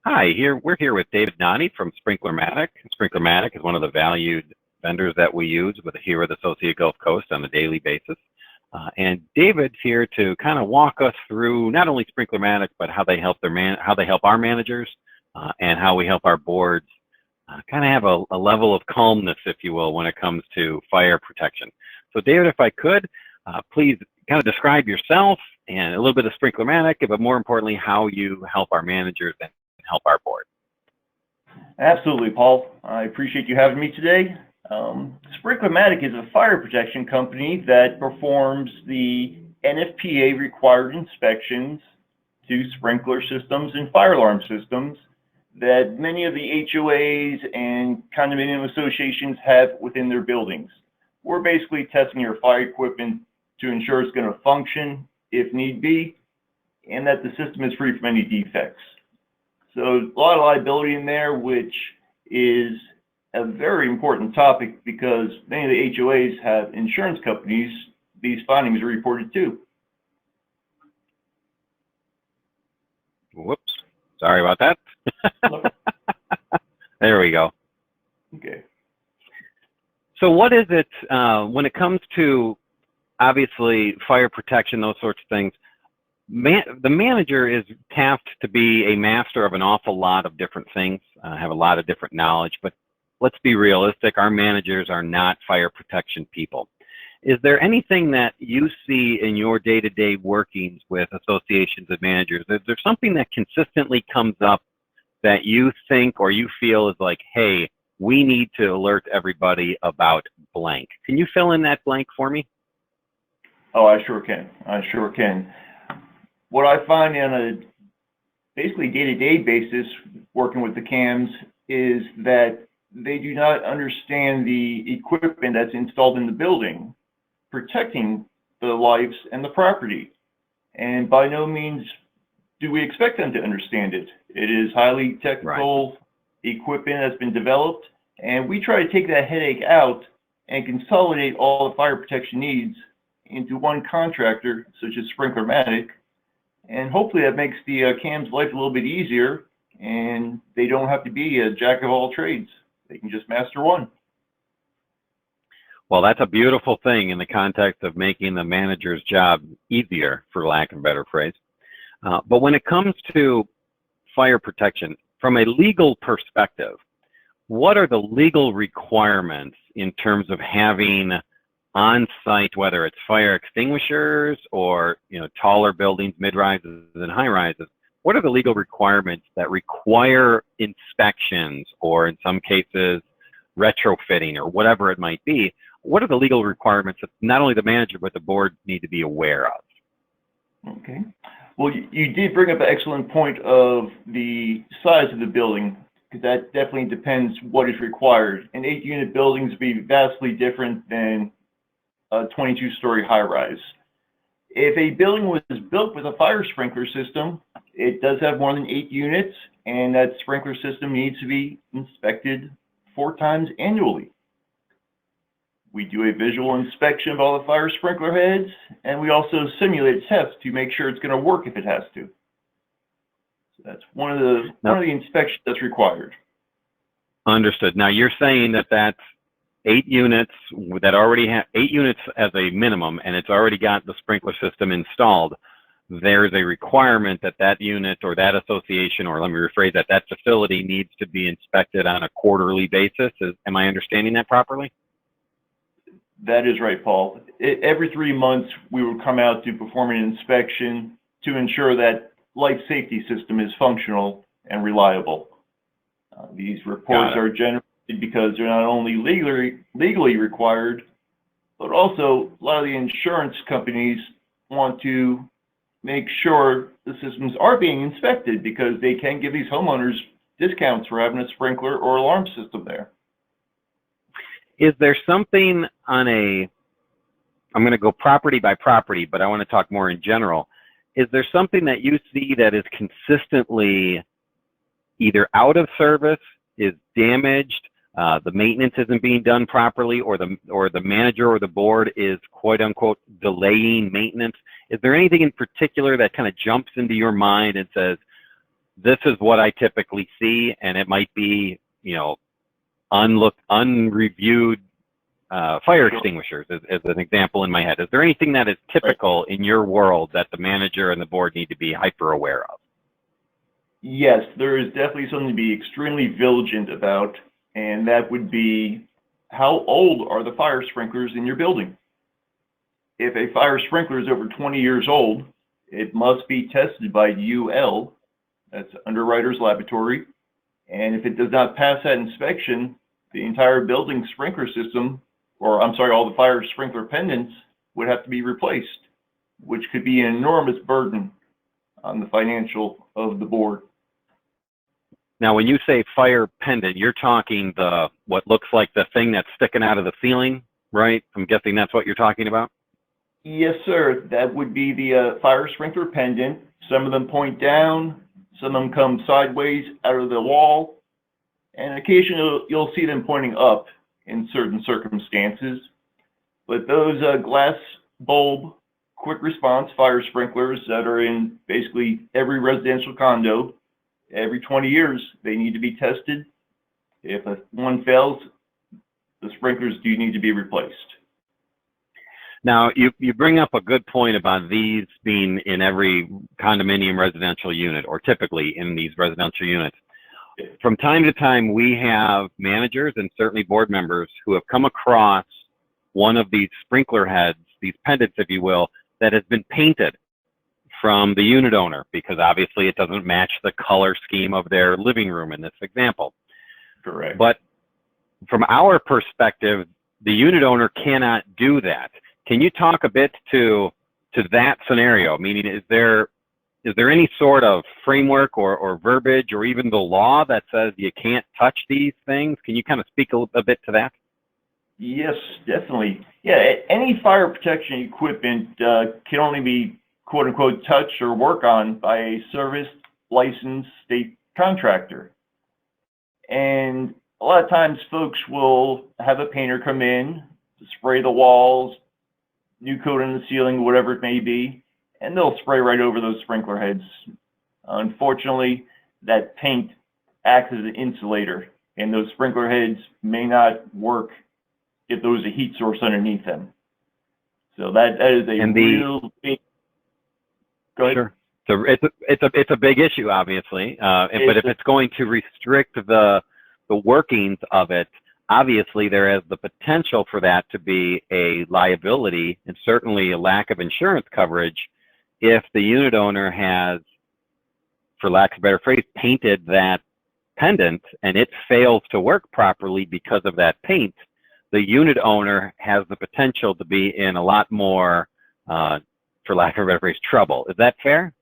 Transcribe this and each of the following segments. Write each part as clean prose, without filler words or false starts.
Hi, we're here with David Nani from Sprinklermatic. Sprinklermatic is one of the valued vendors that we use here with Associate Gulf Coast on a daily basis. And David's here to kind of walk us through not only Sprinklermatic, but how they help our managers, and how we help our boards kind of have a level of calmness, if you will, when it comes to fire protection. So David, if I could, please kind of describe yourself and a little bit of Sprinklermatic, but more importantly, how you help our managers and help our board. Absolutely, Paul. I appreciate you having me today. Sprinklermatic is a fire protection company that performs the NFPA required inspections to sprinkler systems and fire alarm systems that many of the HOAs and condominium associations have within their buildings. We're basically testing your fire equipment to ensure it's going to function if need be, and that the system is free from any defects. So a lot of liability in there, which is a very important topic because many of the HOAs have insurance companies these findings are reported to. Whoops, sorry about that. There we go. Okay. So what is it, when it comes to, obviously, fire protection, those sorts of things, the manager is tasked to be a master of an awful lot of different things, have a lot of different knowledge, but let's be realistic, our managers are not fire protection people. Is there anything that you see in your day-to-day workings with associations of managers? Is there something that consistently comes up that you think or you feel is like, hey, we need to alert everybody about blank? Can you fill in that blank for me? Oh, I sure can. I sure can. What I find on a basically day-to-day basis working with the CAMs is that they do not understand the equipment that's installed in the building, protecting the lives and the property. And by no means do we expect them to understand it. It is highly technical equipment that's been developed, and we try to take that headache out and consolidate all the fire protection needs into one contractor, such as Sprinklermatic, and hopefully that makes the CAM's life a little bit easier, and they don't have to be a jack of all trades. They can just master one. Well, that's a beautiful thing in the context of making the manager's job easier, for lack of a better phrase. But when it comes to fire protection, from a legal perspective, what are the legal requirements in terms of having on-site, whether it's fire extinguishers or taller buildings, mid-rises and high-rises? What are the legal requirements that require inspections, or in some cases retrofitting, or whatever it might be? What are the legal requirements that not only the manager but the board need to be aware of? Okay. Well, you did bring up an excellent point of the size of the building, because that definitely depends what is required. An 8-unit building would be vastly different than a 22-story high-rise. If a building was built with a fire sprinkler system, it does have more than 8 units, and that sprinkler system needs to be inspected 4 times annually. We do a visual inspection of all the fire sprinkler heads, and we also simulate tests to make sure it's going to work if it has to. So that's one of the inspections that's required. Understood. Now you're saying that that's 8 units that already have 8 units as a minimum, and it's already got the sprinkler system installed. There's a requirement that that unit or that association, or let me rephrase that facility needs to be inspected on a quarterly basis. Am I understanding that properly? That is right, Paul. Every 3 months, we will come out to perform an inspection to ensure that life safety system is functional and reliable. These reports are generated because they're not only legally required, but also a lot of the insurance companies want to make sure the systems are being inspected, because they can give these homeowners discounts for having a sprinkler or alarm system there. Is there something on I'm going to go property by property, but I want to talk more in general. Is there something that you see that is consistently either out of service, is damaged, the maintenance isn't being done properly, or the manager or the board is quote unquote delaying maintenance? Is there anything in particular that kind of jumps into your mind and says, this is what I typically see, and it might be, you know, unreviewed fire extinguishers as an example in my head. Is there anything that is typical in your world that the manager and the board need to be hyper aware of? Yes, there is definitely something to be extremely vigilant about, and that would be how old are the fire sprinklers in your building? If a fire sprinkler is over 20 years old, it must be tested by UL, that's Underwriters Laboratory, and if it does not pass that inspection, the entire building sprinkler system, or I'm sorry, all the fire sprinkler pendants would have to be replaced, which could be an enormous burden on the financial of the board. Now, when you say fire pendant, you're talking the what looks like the thing that's sticking out of the ceiling, right? I'm guessing that's what you're talking about? Yes, sir. That would be the fire sprinkler pendant. Some of them point down, some of them come sideways out of the wall, and occasionally you'll see them pointing up in certain circumstances. But those glass bulb quick response fire sprinklers that are in basically every residential condo, every 20 years, they need to be tested. If one fails, the sprinklers do need to be replaced. Now, you bring up a good point about these being in every condominium residential unit, or typically in these residential units. From time to time, we have managers and certainly board members who have come across one of these sprinkler heads, these pendants, if you will, that has been painted from the unit owner, because obviously it doesn't match the color scheme of their living room in this example. Correct. But from our perspective, the unit owner cannot do that. Can you talk a bit to that scenario? Meaning, is there any sort of framework or verbiage or even the law that says you can't touch these things? Can you kind of speak a bit to that? Yes, definitely. Yeah, any fire protection equipment can only be quote unquote touched or work on by a serviced, licensed state contractor. And a lot of times folks will have a painter come in to spray the walls, new coat in the ceiling, whatever it may be, and they'll spray right over those sprinkler heads. Unfortunately, that paint acts as an insulator, and those sprinkler heads may not work if there was a heat source underneath them. So that is a real big. Go ahead. Sure. So it's a big issue, obviously. But if it's going to restrict the workings of it, obviously there is the potential for that to be a liability and certainly a lack of insurance coverage if the unit owner has, for lack of a better phrase, painted that pendant and it fails to work properly because of that paint. The unit owner has the potential to be in a lot more, for lack of a better phrase, trouble. Is that fair?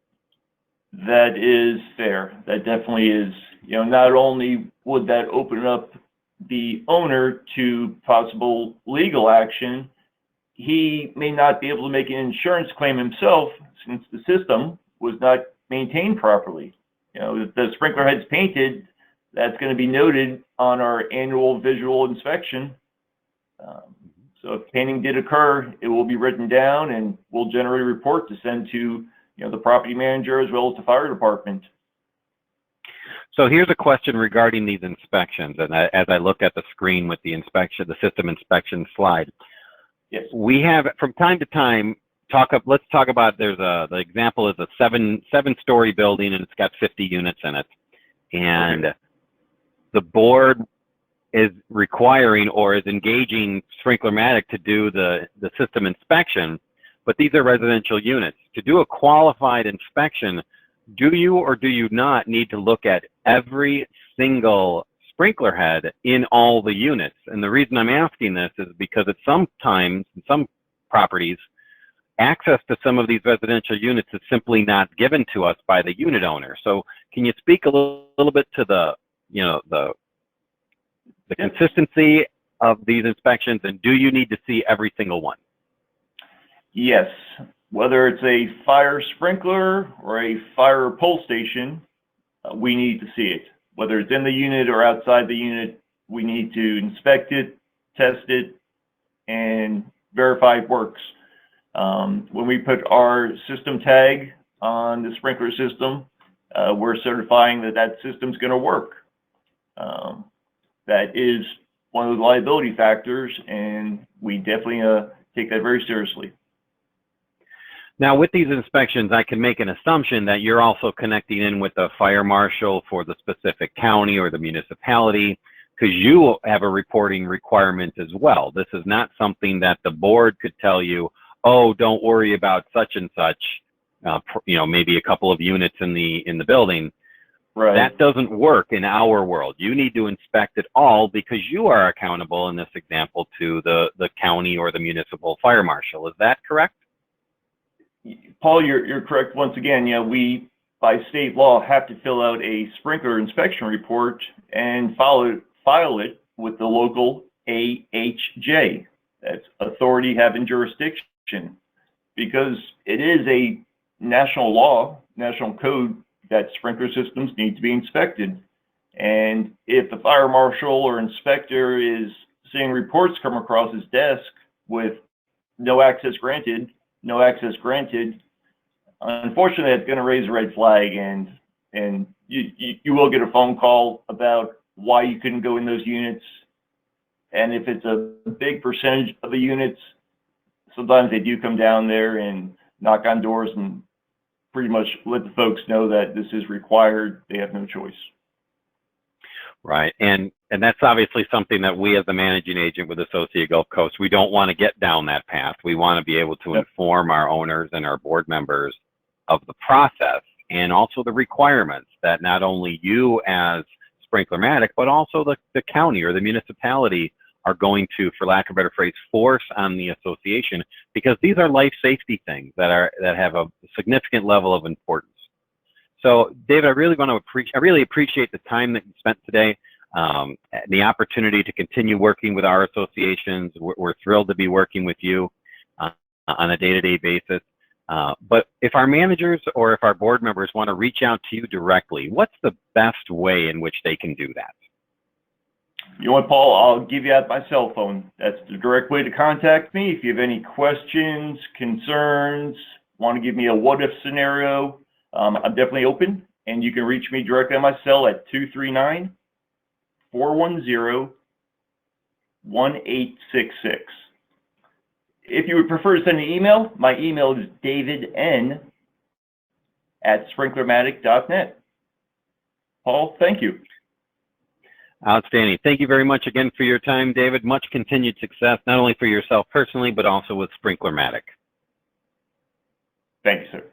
That is fair. That definitely is. You know, not only would that open up the owner to possible legal action, he may not be able to make an insurance claim himself since the system was not maintained properly. You know, if the sprinkler head's painted, that's going to be noted on our annual visual inspection. So if painting did occur, it will be written down and we'll generate a report to send to the property manager as well as the fire department. So here's a question regarding these inspections, and as I look at the screen with the inspection, the system inspection slide. Yes. We have from time to time let's talk about the example is a seven-story building and it's got 50 units in it, and okay. The board is requiring or is engaging Sprinklermatic to do the system inspection, but these are residential units. To do a qualified inspection, do you or do you not need to look at every single sprinkler head in all the units? And the reason I'm asking this is because at sometimes, in some properties, access to some of these residential units is simply not given to us by the unit owner. So can you speak a little bit to the consistency of these inspections, and do you need to see every single one? Yes. Whether it's a fire sprinkler or a fire pull station, we need to see it. Whether it's in the unit or outside the unit, we need to inspect it, test it, and verify it works. When we put our system tag on the sprinkler system, we're certifying that that system's going to work. That is one of the liability factors, and we definitely take that very seriously. Now, with these inspections, I can make an assumption that you're also connecting in with the fire marshal for the specific county or the municipality, because you have a reporting requirement as well. This is not something that the board could tell you, oh, don't worry about such and such, you know, maybe a couple of units in the building. Right. That doesn't work in our world. You need to inspect it all because you are accountable in this example to the county or the municipal fire marshal. Is that correct? Paul, you're correct once again. You know, we, by state law, have to fill out a sprinkler inspection report and file it with the local AHJ. That's authority having jurisdiction, because it is a national law, national code, that sprinkler systems need to be inspected. And if the fire marshal or inspector is seeing reports come across his desk with no access granted, unfortunately, that's going to raise a red flag, and you will get a phone call about why you couldn't go in those units. And if it's a big percentage of the units, sometimes they do come down there and knock on doors and pretty much let the folks know that this is required. They have no choice. Right, and that's obviously something that we as the managing agent with Associate Gulf Coast, we don't want to get down that path. We want to be able to inform our owners and our board members of the process and also the requirements that not only you as Sprinklermatic, but also the county or the municipality are going to, for lack of a better phrase, force on the association, because these are life safety things that have a significant level of importance. So, David, I really appreciate the time that you spent today, the opportunity to continue working with our associations. We're thrilled to be working with you on a day-to-day basis. But if our managers or if our board members want to reach out to you directly, what's the best way in which they can do that? You know what, Paul? I'll give you out my cell phone. That's the direct way to contact me. If you have any questions, concerns, want to give me a what-if scenario, I'm definitely open, and you can reach me directly on my cell at 239-410-1866. If you would prefer to send an email, my email is davidn@sprinklermatic.net. Paul, thank you. Outstanding. Thank you very much again for your time, David. Much continued success, not only for yourself personally, but also with Sprinklermatic. Thank you, sir.